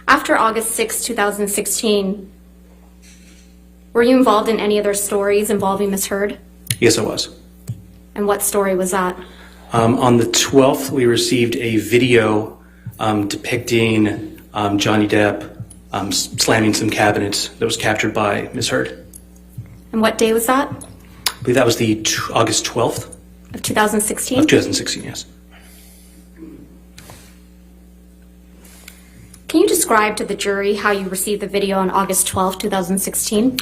After August 6, 2016, were you involved in any other stories involving Ms. Heard? Yes, I was. And what story was that? On the 12th, we received a video depicting Johnny Depp slamming some cabinets that was captured by Ms. Heard. And what day was that? I believe that was the August 12th. Of 2016? Of 2016, yes. Can you describe to the jury how you received the video on August 12, 2016?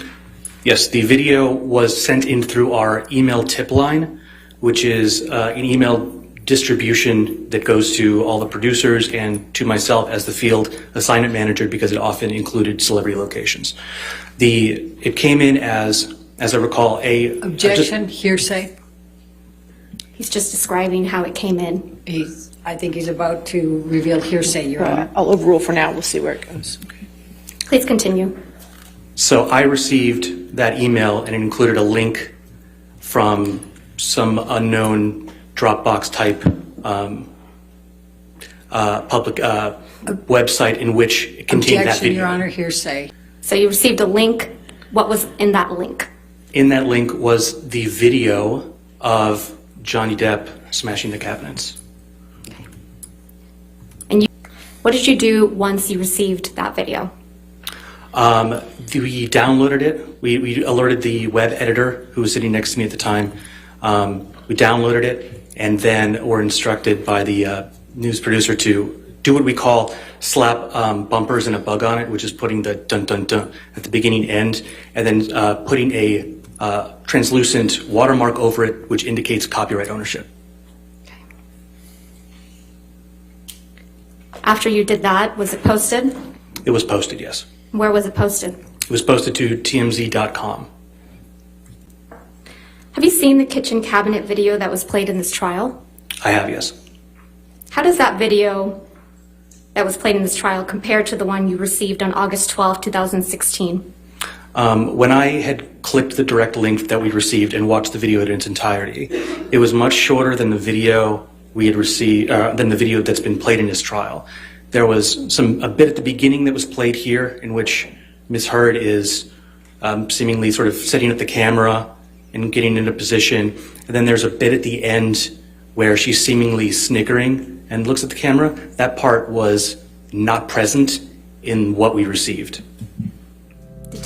Yes, the video was sent in through our email tip line, which is an email distribution that goes to all the producers and to myself as the field assignment manager, because it often included celebrity locations. It came in as I recall, Objection, hearsay. He's just describing how it came in. I think he's about to reveal hearsay, Your Honor. I'll overrule for now. We'll see where it goes. Okay. Please continue. So I received that email, and it included a link from some unknown Dropbox type public website in which it contained that Objection, video. Your Honor, hearsay. So you received a link. What was in that link? In that link was the video of Johnny Depp smashing the cabinets. And what did you do once you received that video? We downloaded it. We alerted the web editor who was sitting next to me at the time. We downloaded it, and then were instructed by the news producer to do what we call slap bumpers and a bug on it, which is putting the dun dun dun at the beginning end, and then putting a translucent watermark over it, which indicates copyright ownership. After you did that, was it posted? It was posted, yes. Where was it posted? It was posted to tmz.com. Have you seen the kitchen cabinet video that was played in this trial? I have, yes. How does that video that was played in this trial compare to the one you received on August 12, 2016? When I had clicked the direct link that we received and watched the video in its entirety, it was much shorter than the video we had received, than the video that's been played in this trial. There was a bit at the beginning that was played here in which Ms. Heard is seemingly sort of setting up the camera and getting into position. And then there's a bit at the end where she's seemingly snickering and looks at the camera. That part was not present in what we received. The